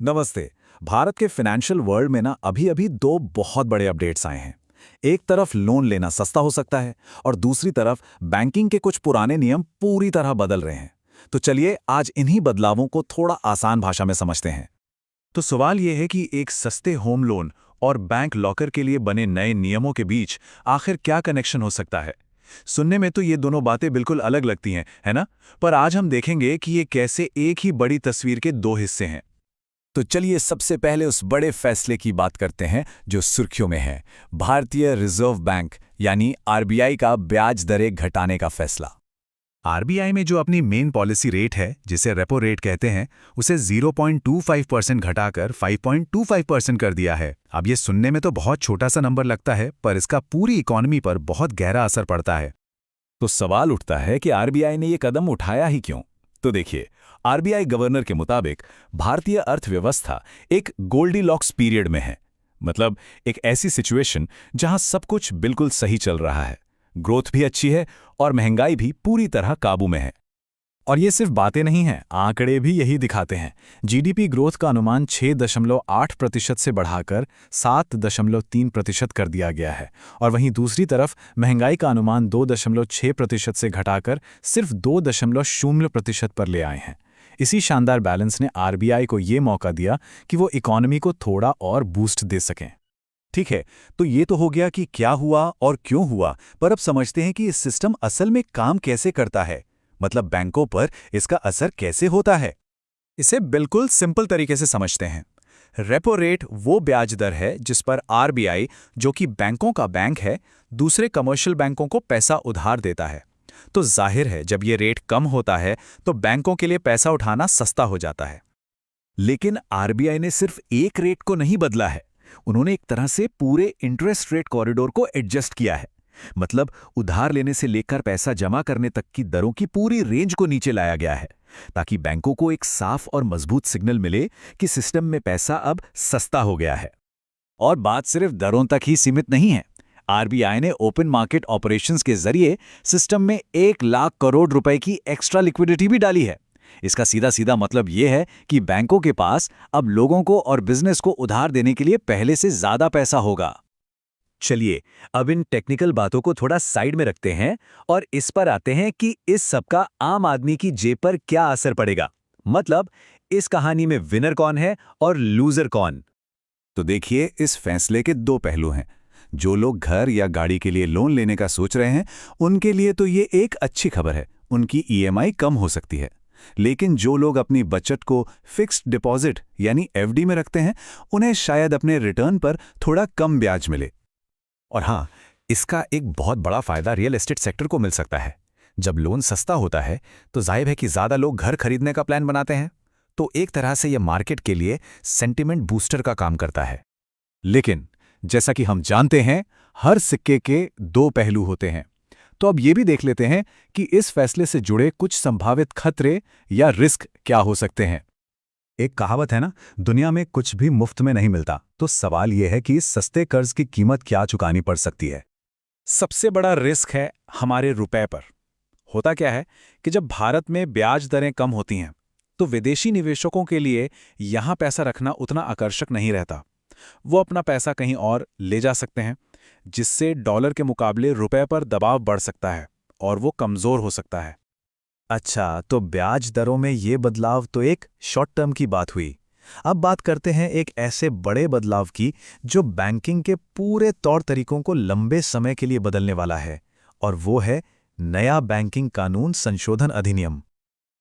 नमस्ते। भारत के financial world में ना अभी अभी दो बहुत बड़े अपडेट्स आए हैं। एक तरफ लोन लेना सस्ता हो सकता है और दूसरी तरफ बैंकिंग के कुछ पुराने नियम पूरी तरह बदल रहे हैं। तो चलिए आज इन्हीं बदलावों को थोड़ा आसान भाषा में समझते हैं। तो सवाल यह है कि एक सस्ते होम लोन और बैंक लॉकर के लिए बने नए नियमों के बीच आखिर क्या कनेक्शन हो सकता है। सुनने में तो ये दोनों बातें बिल्कुल अलग लगती हैं, है ना? पर आज हम देखेंगे कि ये कैसे एक ही बड़ी तस्वीर के दो हिस्से हैं। तो चलिए सबसे पहले उस बड़े फैसले की बात करते हैं जो सुर्खियों में है। भारतीय रिजर्व बैंक यानी आरबीआई का ब्याज दरें घटाने का फैसला। आरबीआई में जो अपनी मेन पॉलिसी रेट है, जिसे रेपो रेट कहते हैं, उसे 0.25% घटाकर 5.25% कर दिया है। अब ये सुनने में तो बहुत छोटा सा नंबर लगता है, पर इसका पूरी इकोनॉमी पर बहुत गहरा असर पड़ता है। तो सवाल उठता है कि आरबीआई ने ये कदम उठाया ही क्यों? तो देखिए, आरबीआई गवर्नर के मुताबिक भारतीय अर्थव्यवस्था एक गोल्डीलॉक्स पीरियड में है। मतलब एक ऐसी सिचुएशन जहां सब कुछ बिल्कुल सही चल रहा है, ग्रोथ भी अच्छी है और महंगाई भी पूरी तरह काबू में है। और ये सिर्फ बातें नहीं हैं, आंकड़े भी यही दिखाते हैं। जीडीपी ग्रोथ का अनुमान 6.8% से बढ़ाकर 7.3% कर दिया गया है और वहीं दूसरी तरफ महंगाई का अनुमान 2.6% से घटाकर सिर्फ 2.0% पर ले आए हैं। इसी शानदार बैलेंस ने आरबीआई को ये मौका दिया कि वो इकोनॉमी को थोड़ा और बूस्ट दे सकें। ठीक है, तो ये तो हो गया कि क्या हुआ और क्यों हुआ, पर अब समझते हैं कि इस सिस्टम असल में काम कैसे करता है। मतलब बैंकों पर इसका असर कैसे होता है। इसे बिल्कुल सिंपल तरीके से समझते हैं। रेपो रेट वो ब्याज दर है जिस पर आरबीआई, जो कि बैंकों का बैंक है, दूसरे कमर्शियल बैंकों को पैसा उधार देता है। तो जाहिर है जब ये रेट कम होता है तो बैंकों के लिए पैसा उठाना सस्ता हो जाता है। लेकिन आरबीआई ने सिर्फ एक रेट को नहीं बदला है, उन्होंने एक तरह से पूरे इंटरेस्ट रेट कॉरिडोर को एडजस्ट किया है। मतलब उधार लेने से लेकर पैसा जमा करने तक की दरों की पूरी रेंज को नीचे लाया गया है, ताकि बैंकों को एक साफ और मजबूत सिग्नल मिले कि सिस्टम में पैसा अब सस्ता हो गया है। और बात सिर्फ दरों तक ही सीमित नहीं है। आरबीआई ने ओपन मार्केट ऑपरेशंस के जरिए सिस्टम में 1 लाख करोड़ रुपए की एक्स्ट्रा लिक्विडिटी भी डाली है। इसका सीधा सीधा मतलब यह है कि बैंकों के पास अब लोगों को और बिजनेस को उधार देने के लिए पहले से ज्यादा पैसा होगा। चलिए, अब इन टेक्निकल बातों को थोड़ा साइड में रखते हैं और इस पर आते हैं कि इस सब का आम आदमी की जेब पर क्या असर पड़ेगा। मतलब इस कहानी में विनर कौन है और लूजर कौन। तो देखिए, इस फैसले के दो पहलू हैं। जो लोग घर या गाड़ी के लिए लोन लेने का सोच रहे हैं, उनके लिए तो ये एक अच्छी खबर है, उनकी ईएमआई कम हो सकती है। लेकिन जो लोग अपनी बचत को फिक्स्ड डिपॉजिट यानी एफडी में रखते हैं, उन्हें शायद अपने रिटर्न पर थोड़ा कम ब्याज मिले। और हाँ, इसका एक बहुत बड़ा फायदा रियल एस्टेट सेक्टर को मिल सकता है। जब लोन सस्ता होता है तो जाहिर है कि ज़्यादा लोग घर खरीदने का प्लान बनाते हैं, तो एक तरह से यह मार्केट के लिए सेंटिमेंट बूस्टर का काम करता है। लेकिन जैसा कि हम जानते हैं, हर सिक्के के दो पहलू होते हैं। तो अब ये भी देख लेते हैं कि इस फैसले से जुड़े कुछ संभावित खतरे या रिस्क क्या हो सकते हैं। एक कहावत है ना, दुनिया में कुछ भी मुफ्त में नहीं मिलता। तो सवाल यह है कि इस सस्ते कर्ज की कीमत क्या चुकानी पड़ सकती है। सबसे बड़ा रिस्क है हमारे रुपए पर। होता क्या है कि जब भारत में ब्याज दरें कम होती हैं तो विदेशी निवेशकों के लिए यहां पैसा रखना उतना आकर्षक नहीं रहता। वो अपना पैसा कहीं और ले जा सकते हैं, जिससे डॉलर के मुकाबले रुपए पर दबाव बढ़ सकता है और वो कमज़ोर हो सकता है। अच्छा, तो ब्याज दरों में ये बदलाव तो एक शॉर्ट टर्म की बात हुई। अब बात करते हैं एक ऐसे बड़े बदलाव की जो बैंकिंग के पूरे तौर तरीकों को लंबे समय के लिए बदलने वाला है, और वो है नया बैंकिंग कानून संशोधन अधिनियम।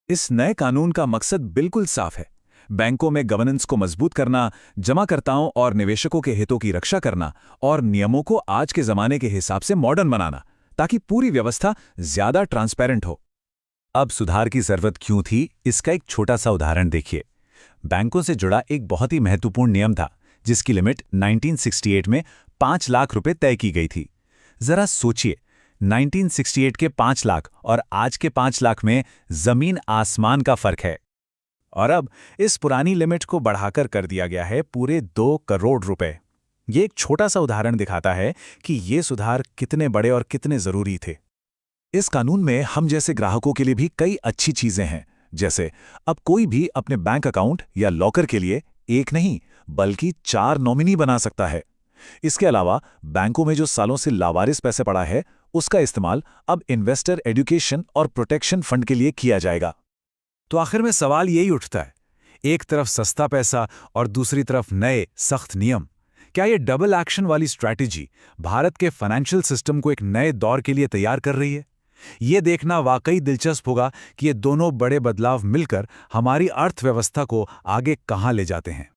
इस नए कानून का मकसद बिल्कुल साफ है। बैंकों में गवर्नेंस को मजबूत करना, जमाकर्ताओं और निवेशकों के हितों की रक्षा करना और नियमों को आज के जमाने के हिसाब से मॉडर्न बनाना, ताकि पूरी व्यवस्था ज्यादा ट्रांसपेरेंट हो। अब सुधार की जरूरत क्यों थी, इसका एक छोटा सा उदाहरण देखिए। बैंकों से जुड़ा एक बहुत ही महत्वपूर्ण नियम था, जिसकी लिमिट 1968 में 5 लाख रुपए तय की गई थी। जरा सोचिए, 1968 के 5 लाख और आज के 5 लाख में जमीन आसमान का फर्क है। और अब इस पुरानी लिमिट को बढ़ाकर कर दिया गया है पूरे 2 करोड़ रुपए। ये एक छोटा सा उदाहरण दिखाता है कि ये सुधार कितने बड़े और कितने जरूरी थे। इस कानून में हम जैसे ग्राहकों के लिए भी कई अच्छी चीजें हैं, जैसे अब कोई भी अपने बैंक अकाउंट या लॉकर के लिए एक नहीं बल्कि 4 नॉमिनी बना सकता है। इसके अलावा बैंकों में जो सालों से लावारिस पैसे पड़ा है, उसका इस्तेमाल अब इन्वेस्टर एजुकेशन और प्रोटेक्शन फंड के लिए किया जाएगा। तो आखिर में सवाल यही उठता है, एक तरफ सस्ता पैसा और दूसरी तरफ नए सख्त नियम। क्या ये डबल एक्शन वाली स्ट्रैटेजी भारत के फाइनेंशियल सिस्टम को एक नए दौर के लिए तैयार कर रही है? ये देखना वाकई दिलचस्प होगा कि ये दोनों बड़े बदलाव मिलकर हमारी अर्थव्यवस्था को आगे कहां ले जाते हैं।